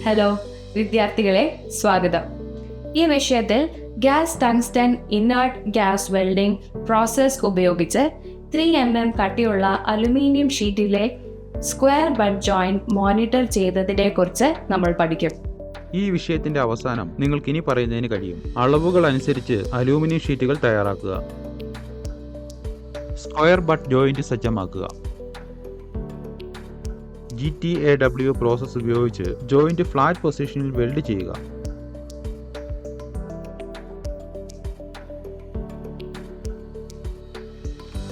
Hello വിദ്യാർത്ഥികളെ, സ്വാഗതം. ഈ വിഷയത്തിൽ gas tungsten inert gas welding process ഉപയോഗിച്ച് 3mm കട്ടിയുള്ള അലുമിനിയം ഷീറ്റിലെ സ്ക്വയർ ബഡ് ജോയിന്റ് മോണിറ്റർ ചെയ്തതിനെ കുറിച്ച് നമ്മൾ പഠിക്കും. ഈ വിഷയത്തിന്റെ അവസാനം നിങ്ങൾക്ക് ഇനി പറയുന്നതിന് കഴിയും. അളവുകൾ അനുസരിച്ച് അലൂമിനിയം ഷീറ്റുകൾ തയ്യാറാക്കുക. സ്ക്വയർ ബട്ട് ജോയിന്റ് സജ്ജമാക്കുക. GTAW പ്രോസസ് ഉപയോഗിച്ച് ജോയിന്റ് ഫ്ലാറ്റ് പൊസിഷനിൽ വെൽഡ് ചെയ്യുക.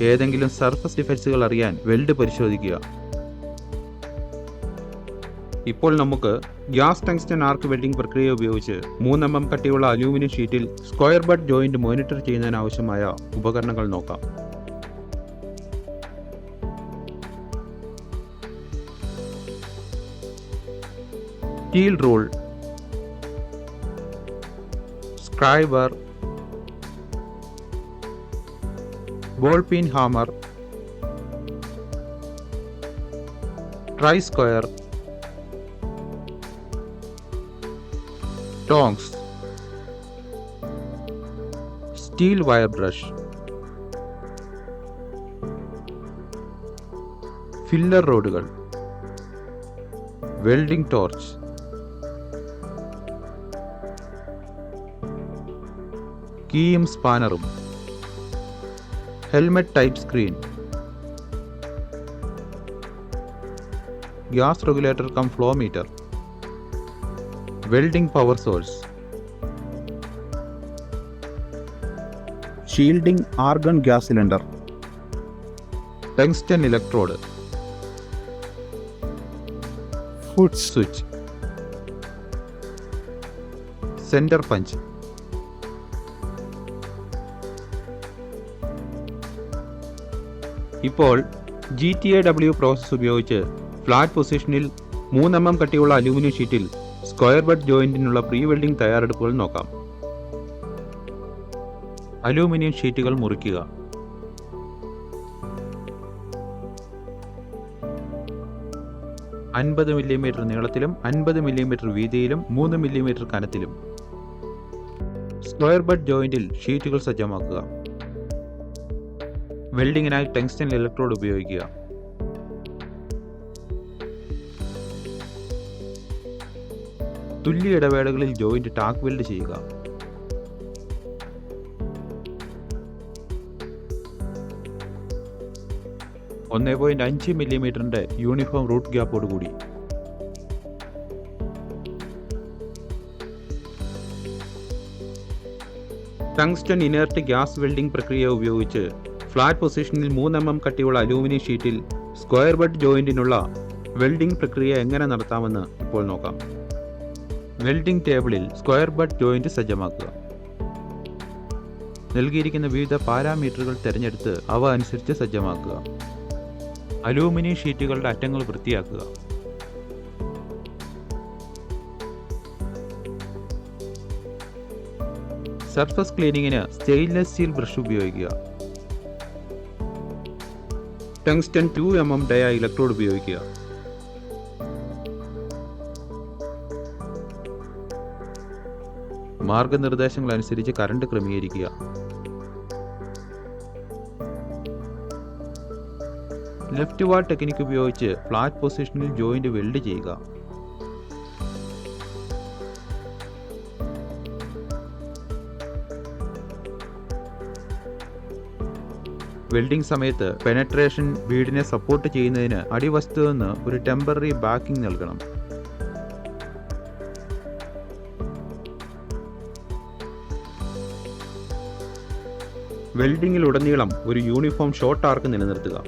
ഏതെങ്കിലും സർഫസ് ഡിഫക്ട്സുകൾ അറിയാൻ വെൽഡ് പരിശോധിക്കുക. ഇപ്പോൾ നമുക്ക് ഗ്യാസ് ടങ്സ്റ്റൺ ആർക്ക് വെൽഡിംഗ് പ്രക്രിയ ഉപയോഗിച്ച് 3mm കട്ടിയുള്ള അലൂമിനിയം ഷീറ്റിൽ സ്ക്വയർ ബട്ട് ജോയിന്റ് മോണിറ്റർ ചെയ്യുന്നതിന് ആവശ്യമായ ഉപകരണങ്ങൾ നോക്കാം. Steel rule, scriber, ball peen hammer, try square, tongs, steel wire brush, filler റോഡുകൾ, വെൽഡിംഗ് ടോർച്ച്, കീയും സ്പാനറും, helmet type screen, gas regulator cum flow meter, welding power source, shielding argon gas cylinder, tungsten electrode, foot switch, centre punch. ഇപ്പോൾ GTAW process ഉപയോഗിച്ച് flat പൊസിഷനിൽ 3mm കട്ടിയുള്ള aluminium ഷീറ്റിൽ square butt ജോയിന്റിനുള്ള pre welding തയ്യാറെടുപ്പുകൾ നോക്കാം. അലൂമിനിയം ഷീറ്റുകൾ മുറിക്കുക. mm നീളത്തിലും 50mm വീതിയിലും 3mm കനത്തിലും സ്ക്വയർ ബട്ട് ജോയിന്റിൽ ഷീറ്റുകൾ സജ്ജമാക്കുക. വെൽഡിങ്ങിനായി ടങ്സ്റ്റൺ ഇലക്ട്രോഡ് ഉപയോഗിക്കുക. തുല്യ ഇടവേളകളിൽ ജോയിന്റ് ടാക്ക് വെൽഡ് ചെയ്യുക. mm യൂണിഫോം റൂട്ട് ഗ്യാപ്പോട് കൂടി. ടങ്സ്റ്റൺ ഇനേർട്ട് ഗ്യാസ് വെൽഡിംഗ് പ്രക്രിയ ഉപയോഗിച്ച് ഫ്ലാറ്റ് പൊസിഷനിൽ 3mm കട്ടിയുള്ള അലൂമിനിയം ഷീറ്റിൽ സ്ക്വയർ ബട്ട് ജോയിന്റിനുള്ള വെൽഡിംഗ് പ്രക്രിയ എങ്ങനെ നടത്താമെന്ന് ഇപ്പോൾ നോക്കാം. വെൽഡിംഗ് ടേബിളിൽ സ്ക്വയർ ബട്ട് ജോയിന്റ് സജ്ജമാക്കുക. നൽകിയിരിക്കുന്ന വിവിധ പാരാമീറ്ററുകൾ തിരഞ്ഞെടുത്ത് അവ അനുസരിച്ച് സജ്ജമാക്കുക. അലൂമിനിയം ഷീറ്റുകളുടെ അറ്റങ്ങൾ വൃത്തിയാക്കുക. സർഫസ് ക്ലീനിങ്ങിന് സ്റ്റെയിൻലെസ് സ്റ്റീൽ ബ്രഷ് ഉപയോഗിക്കുക. ടങ്സ്റ്റൺ 2mm ഡയ ഇലക്ട്രോഡ് ഉപയോഗിക്കുക. മാർഗനിർദ്ദേശങ്ങൾ അനുസരിച്ച് കറണ്ട് ക്രമീകരിക്കുക. ലെഫ്റ്റ് വാർഡ് ടെക്നിക് ഉപയോഗിച്ച് ഫ്ലാറ്റ് പൊസിഷനിൽ ജോയിന്റ് വെൽഡ് ചെയ്യുക. വെൽഡിംഗ് സമയത്ത് പെനട്രേഷൻ ബീഡിനെ സപ്പോർട്ട് ചെയ്യുന്നതിന് അടിവശത്തു നിന്ന് ഒരു ടെമ്പററി ബാക്കിംഗ് നൽകണം. വെൽഡിംഗിലുടനീളം ഒരു യൂണിഫോം ഷോർട്ട് ആർക്ക് നിലനിർത്തുക.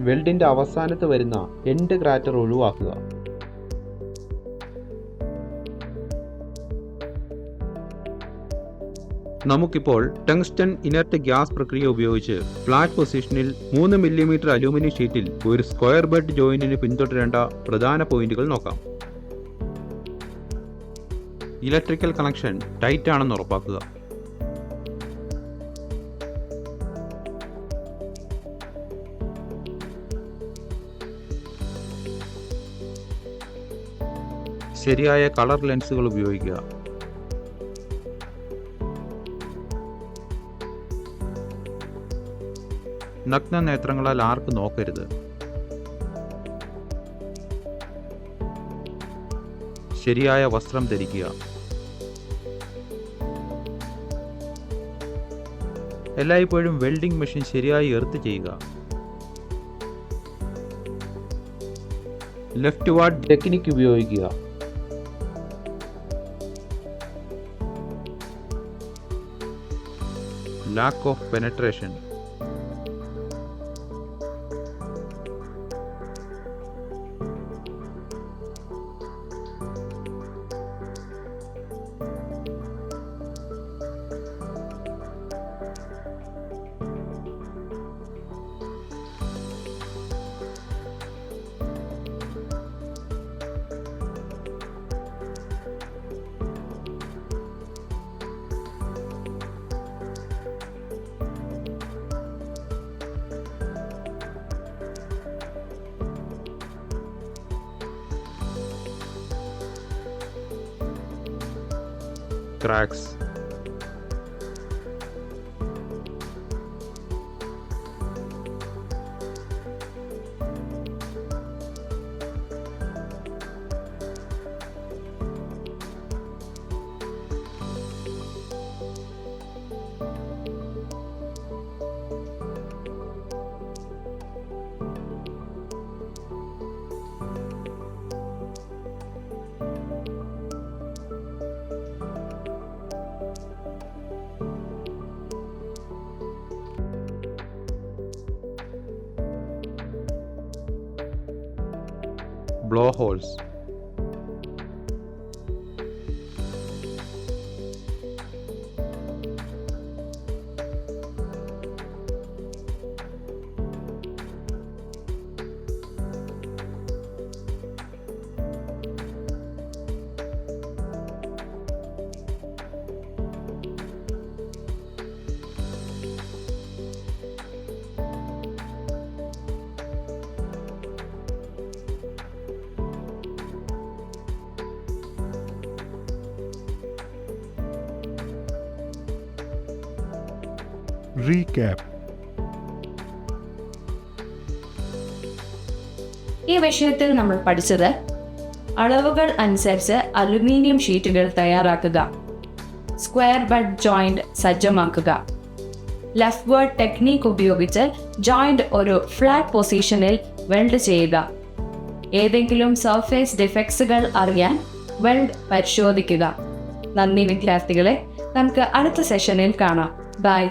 വെൽഡിന്റെ അവസാനത്ത് വരുന്ന എൻഡ് ക്രാറ്റർ ഒഴിവാക്കുക. നമുക്കിപ്പോൾ ടങ്സ്റ്റൺ ഇനർട്ട് ഗ്യാസ് പ്രക്രിയ ഉപയോഗിച്ച് ഫ്ലാറ്റ് പൊസിഷനിൽ 3 മില്ലിമീറ്റർ അലൂമിനിയം ഷീറ്റിൽ ഒരു സ്ക്വയർ ബെഡ് ജോയിന്റിന് പിന്തുടരേണ്ട പ്രധാന പോയിന്റുകൾ നോക്കാം. ഇലക്ട്രിക്കൽ കണക്ഷൻ ടൈറ്റ് ആണെന്ന് ഉറപ്പാക്കുക. ശരിയായ കളർ ലെൻസുകൾ ഉപയോഗിക്കുക. നഗ്ന നേത്രങ്ങളാൽ ആർക്ക് നോക്കരുത്. ശരിയായ വസ്ത്രം ധരിക്കുക. എല്ലായ്പ്പോഴും വെൽഡിംഗ് മെഷീൻ ശരിയായി എർത്ത് ചെയ്യുക. ലെഫ്റ്റ് വാർഡ് ടെക്നിക്ക് ഉപയോഗിക്കുക. Lack of penetration. cracks. Blowholes. Recap. ഈ വിഷയത്തിൽ നമ്മൾ പഠിച്ചത് അളവുകൾ അനുസരിച്ച് അലുമിനിയം ഷീറ്റുകൾ തയ്യാറാക്കുക, സ്ക്വയർ ബെഡ് ജോയിന്റ് സജ്ജമാക്കുക, ലെഫ്റ്റ് വേർഡ് ടെക്നിക്ക് ഉപയോഗിച്ച് ജോയിന്റ് ഒരു ഫ്ലാറ്റ് പൊസിഷനിൽ വെൽഡ് ചെയ്യുക, ഏതെങ്കിലും സർഫേസ് ഡിഫെക്ട്സുകൾ അറിയാൻ വെൽഡ് പരിശോധിക്കുക. നന്ദി വിദ്യാർത്ഥികളെ, നമുക്ക് അടുത്ത സെഷനിൽ കാണാം. ബൈ.